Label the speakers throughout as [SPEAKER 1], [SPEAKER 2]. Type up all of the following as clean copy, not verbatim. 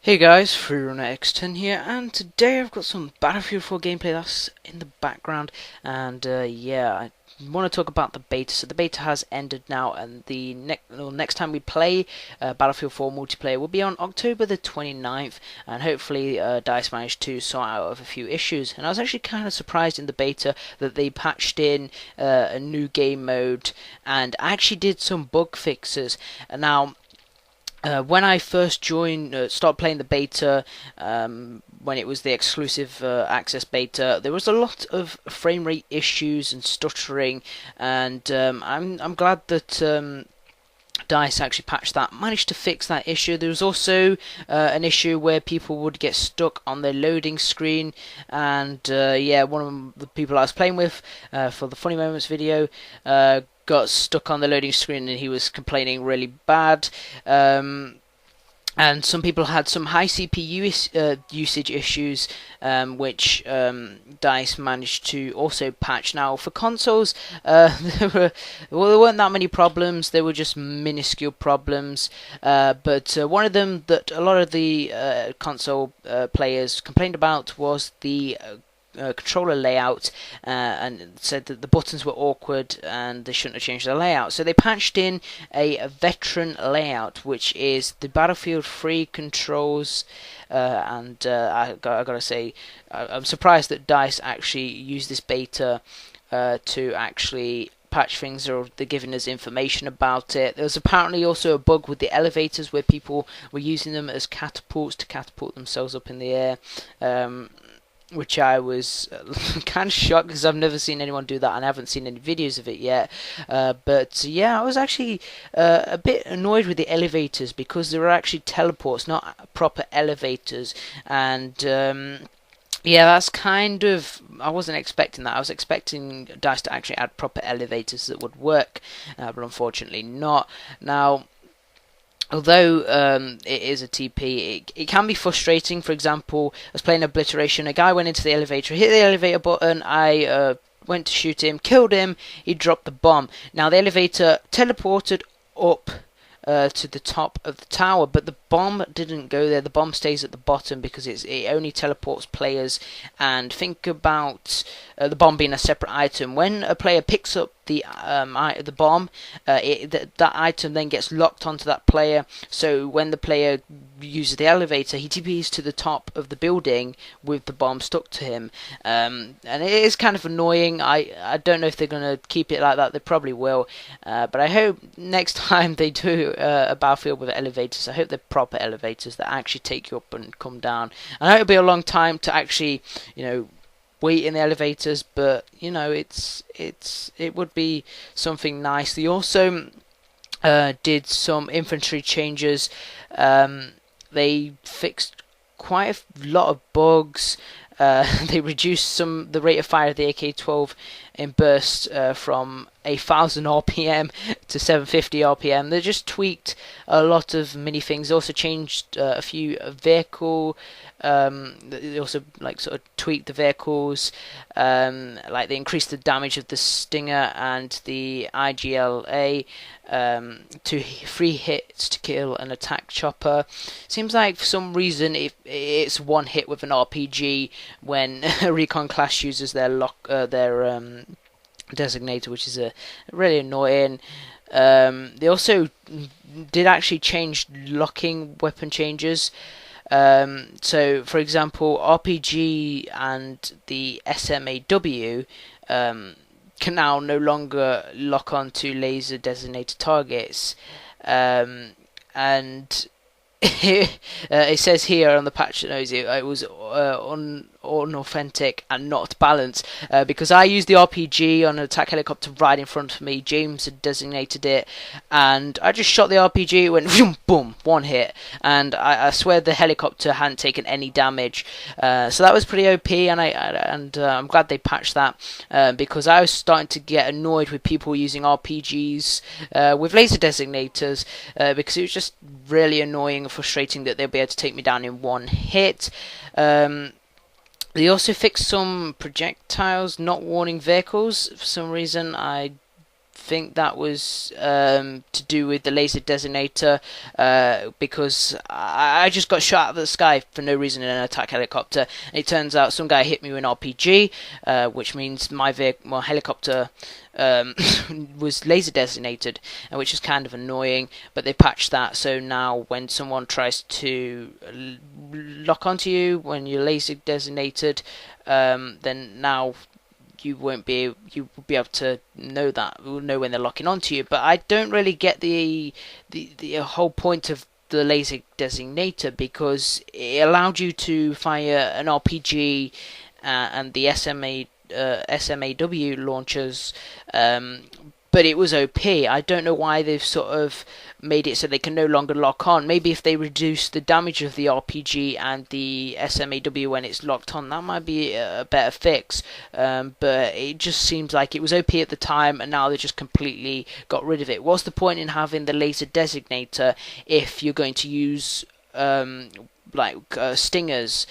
[SPEAKER 1] Hey guys, Freerunner X10 here, and today I've got some Battlefield 4 gameplay that's in the background, and yeah, I want to talk about the beta. So the beta has ended now, and the next time we play Battlefield 4 multiplayer will be on October the 29th, and hopefully DICE managed to sort out of a few issues. And I was actually kind of surprised in the beta that they patched in a new game mode, and actually did some bug fixes. And now, when I first started playing the beta, when it was the exclusive access beta, there was a lot of frame rate issues and stuttering, and I'm glad that DICE actually patched that, managed to fix that issue. There was also an issue where people would get stuck on their loading screen, and yeah, one of the people I was playing with for the Funny Moments video got stuck on the loading screen, and he was complaining really bad. And some people had some high CPU usage issues, which DICE managed to also patch. Now, for consoles, there weren't that many problems. There were just minuscule problems. But one of them that a lot of the console players complained about was the controller layout, and said that the buttons were awkward and they shouldn't have changed the layout. So they patched in a veteran layout, which is the Battlefield 3 controls, and I gotta say, I'm surprised that DICE actually used this beta to actually patch things, or they're giving us information about it. There was apparently also a bug with the elevators where people were using them as catapults to catapult themselves up in the air. Which I was kind of shocked, because I've never seen anyone do that, and I haven't seen any videos of it yet. But yeah, I was actually a bit annoyed with the elevators, because they were actually teleports, not proper elevators. And yeah, that's kind of, I wasn't expecting that. I was expecting DICE to actually add proper elevators that would work, but unfortunately not. Now, although it is a TP, it can be frustrating. For example, I was playing Obliteration. A guy went into the elevator, hit the elevator button. I went to shoot him, killed him. He dropped the bomb. Now the elevator teleported up to the top of the tower, but the bomb didn't go there. The bomb stays at the bottom because it only teleports players. And think about the bomb being a separate item. When a player picks up the bomb, that item then gets locked onto that player. So when the player uses the elevator, he TPs to the top of the building with the bomb stuck to him. And it is kind of annoying. I don't know if they're going to keep it like that. They probably will. But I hope next time they do a battlefield with elevators, I hope they're proper elevators that actually take you up and come down. I know it'll be a long time to actually, wait in the elevators, but it would be something nice. They also did some infantry changes. They fixed quite a lot of bugs. They reduced the rate of fire of the AK-12 in bursts from 1,000 RPM to 750 RPM. They just tweaked a lot of mini things. They also changed a few vehicle. They also sort of tweaked the vehicles. Like they increased the damage of the Stinger and the IGLA to 3 hits to kill an attack chopper. Seems like for some reason it's one hit with an RPG when a recon class uses their Designator, which is really annoying. They also did actually change locking weapon changes. So, for example, RPG and the SMAW can now no longer lock onto laser designated targets, and it says here on the patch notes it was unauthentic and not balanced, because I used the RPG on an attack helicopter right in front of me. James had designated it, and I just shot the RPG. It went boom, boom, one hit, and I swear the helicopter hadn't taken any damage. So that was pretty OP, and I'm glad they patched that, because I was starting to get annoyed with people using RPGs with laser designators, because it was just really annoying and frustrating that they'll be able to take me down in one hit. They also fixed some projectiles not warning vehicles. For some reason, I think that was to do with the laser designator, because I just got shot out of the sky for no reason in an attack helicopter. And it turns out some guy hit me with an RPG, which means my helicopter was laser designated, which is kind of annoying, but they patched that, so now when someone tries to lock onto you when you're laser designated, then now you will be able to know when they're locking onto you. But I don't really get the whole point of the laser designator, because it allowed you to fire an RPG and the SMAW launchers, but it was OP. I don't know why they've sort of made it so they can no longer lock on. Maybe if they reduce the damage of the RPG and the SMAW when it's locked on, that might be a better fix. But it just seems like it was OP at the time, and now they just completely got rid of it. What's the point in having the laser designator if you're going to use stingers,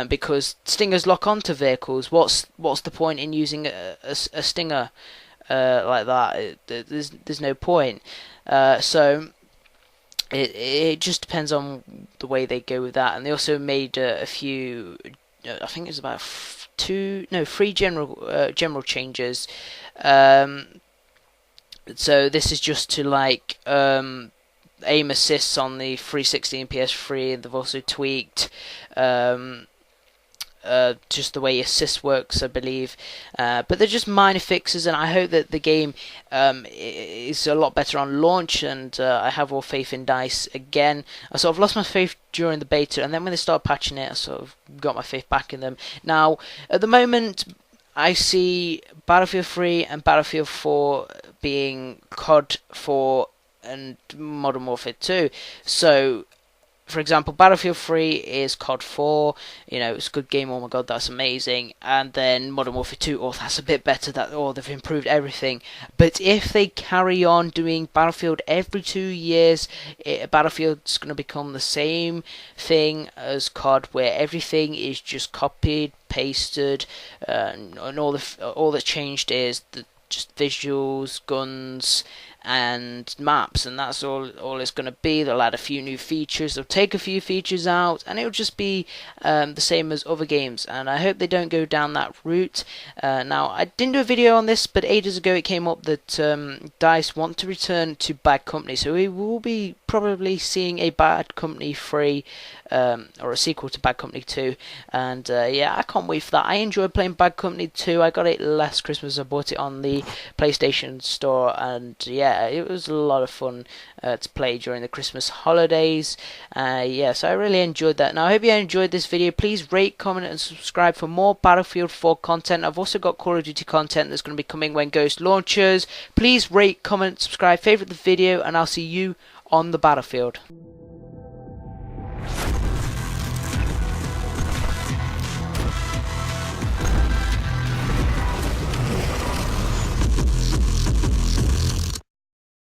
[SPEAKER 1] because stingers lock onto vehicles? What's the point in using a stinger like that? There's no point. So it just depends on the way they go with that. And they also made a few, I think it was about 3 general changes. So this is just to aim assists on the 360 and PS3, and they've also tweaked just the way assist works, I believe. But they're just minor fixes, and I hope that the game is a lot better on launch, and I have all faith in DICE again. I sort of lost my faith during the beta, and then when they started patching it, I sort of got my faith back in them. Now, at the moment, I see Battlefield 3 and Battlefield 4 being COD 4 and Modern Warfare 2. So, for example, Battlefield 3 is COD 4, it's a good game, oh my god, that's amazing. And then Modern Warfare 2, oh, that's a bit better, they've improved everything. But if they carry on doing Battlefield every 2 years, Battlefield's going to become the same thing as COD, where everything is just copied, pasted, and all that's changed is just visuals, guns, and maps, and that's all it's going to be. They'll add a few new features, they'll take a few features out, and it'll just be the same as other games, and I hope they don't go down that route. Now, I didn't do a video on this, but ages ago it came up that DICE want to return to Bad Company, so we will be probably seeing a Bad Company 3 or a sequel to Bad Company 2, and yeah, I can't wait for that. I enjoyed playing Bad Company 2. I got it last Christmas, I bought it on the PlayStation Store, and yeah, it was a lot of fun to play during the Christmas holidays. Yeah, so I really enjoyed that. Now, I hope you enjoyed this video. Please rate, comment, and subscribe for more Battlefield 4 content. I've also got Call of Duty content that's going to be coming when Ghost launches. Please rate, comment, subscribe, favourite the video, and I'll see you on the battlefield.